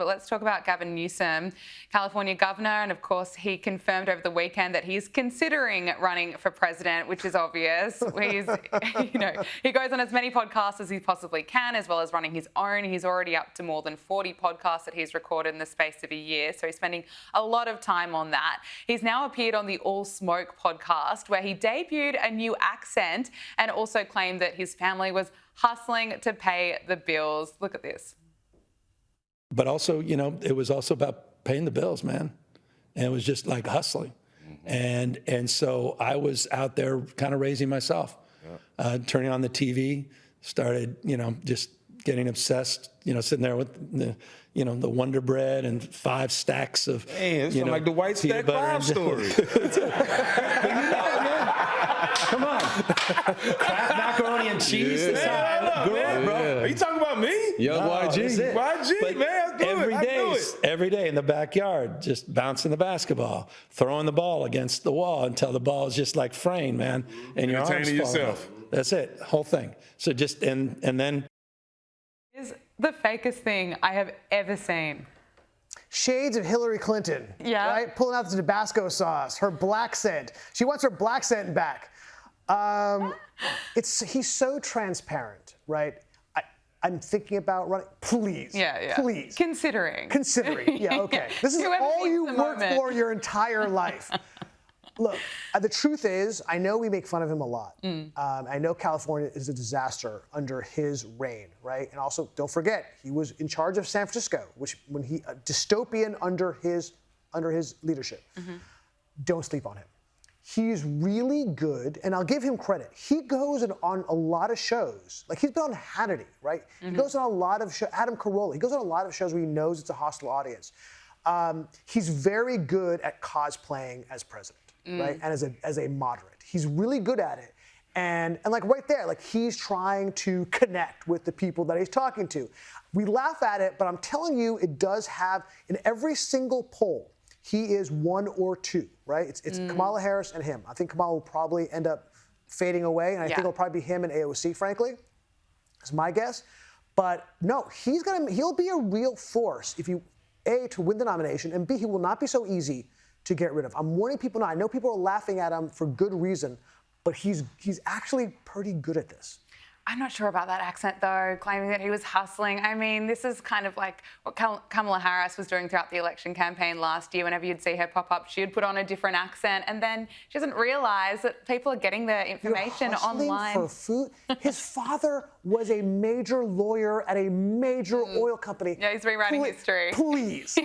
But let's talk about Gavin Newsom, California governor. And of course, he confirmed over the weekend that he's considering running for president, which is obvious. He goes on as many podcasts as he possibly can, as well as running his own. He's already up to more than 40 podcasts that he's recorded in the space of a year. So he's spending a lot of time on that. He's now appeared on the All Smoke podcast, where he debuted a new accent and also claimed that his family was hustling to pay the bills. Look at this. But also, it was also about paying the bills, man. And it was just like hustling. And so I was out there kind of raising myself, turning on the TV, started, just getting obsessed, sitting there with the Wonder Bread and 5 stacks of, it's like the White Stack 5 story. Come on. Kraft macaroni and cheese. Are you talking about me? Young YG. YG, man. Every day in the backyard, just bouncing the basketball, throwing the ball against the wall until the ball is just like fraying, man. And your arms fall off. That's it, whole thing. So just, and then. Is the fakest thing I have ever seen. Shades of Hillary Clinton, right? Pulling out the Tabasco sauce, her black scent. She wants her black scent back. He's so transparent, right? I'm thinking about running. Please, please. Considering, yeah, okay. This is all you worked for your entire life. Look, the truth is, I know we make fun of him a lot. I know California is a disaster under his reign, right? And also, don't forget, he was in charge of San Francisco, dystopian under his leadership. Don't sleep on him. He's really good, and I'll give him credit. He goes on a lot of shows. Like, he's been on Hannity, right? He goes on a lot of shows, Adam Carolla. He goes on a lot of shows where he knows it's a hostile audience. He's very good at cosplaying as president. Right, and as a moderate, he's really good at it, and like right there, like he's trying to connect with the people that he's talking to. We laugh at it, but I'm telling you, it does have in every single poll, he is 1 or 2. Right, it's Kamala Harris and him. I think Kamala will probably end up fading away, and I think it'll probably be him and AOC. Frankly, that's my guess. But no, he'll be a real force if you to win the nomination, and B, he will not be so easy to get rid of. I'm warning people now. I know people are laughing at him for good reason, but he's actually pretty good at this. I'm not sure about that accent, though, claiming that he was hustling. I mean, this is kind of like what Kamala Harris was doing throughout the election campaign last year. Whenever you'd see her pop up, she'd put on a different accent, and then she doesn't realise that people are getting their information online. For food? His father was a major lawyer at a major oil company. Yeah, he's rewriting history. Please.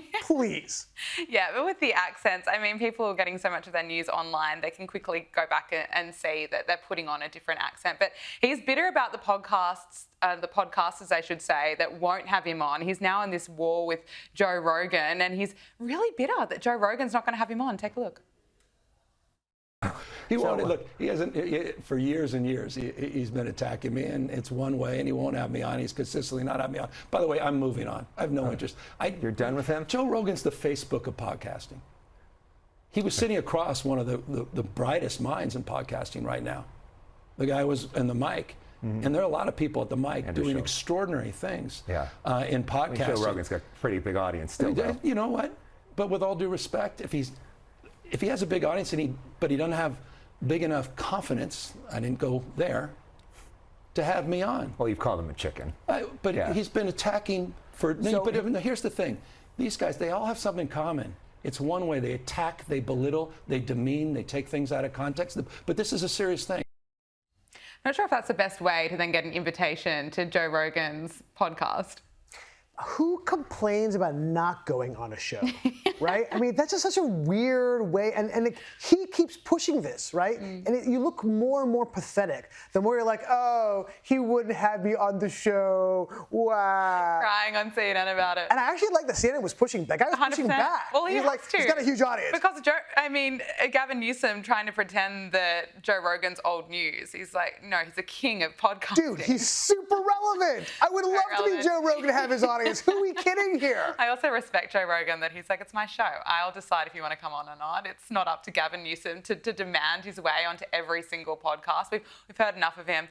Yeah, but with the accents, I mean, people are getting so much of their news online, they can quickly go back and see that they're putting on a different accent. But he's bitter about the podcasters, I should say, that won't have him on. He's now in this war with Joe Rogan, and he's really bitter that Joe Rogan's not going to have him on. Take a look. He won't. Look, he hasn't for years and years. He's been attacking me, and it's one way, and he won't have me on. He's consistently not having me on. By the way, I'm moving on. I have no interest. You're done with him? Joe Rogan's the Facebook of podcasting. He was sitting across one of the brightest minds in podcasting right now. The guy was in the mic. And there are a lot of people at the mic doing extraordinary things in podcasting. I mean, Joe Rogan's got a pretty big audience still, though. You know what? But with all due respect, if he has a big audience but he doesn't have big enough confidence, I didn't go there, to have me on. Well, you've called him a chicken. He's been attacking but here's the thing. These guys, they all have something in common. It's one way. They attack, they belittle, they demean, they take things out of context. But this is a serious thing. Not sure if that's the best way to then get an invitation to Joe Rogan's podcast. Who complains about not going on a show, right? I mean, that's just such a weird way. And he keeps pushing this, right? And you look more and more pathetic the more you're like, oh, he wouldn't have me on the show. Wow. Crying on CNN about it. And I actually like that CNN was pushing. That guy was 100%. Pushing back. Well, he's got a huge audience. Because Gavin Newsom trying to pretend that Joe Rogan's old news. He's like, no, he's the king of podcasting. Dude, he's super relevant. I would love to be Joe Rogan to have his audience. Who are we kidding here? I also respect Joe Rogan that he's like, it's my show. I'll decide if you want to come on or not. It's not up to Gavin Newsom to demand his way onto every single podcast. We've heard enough of him.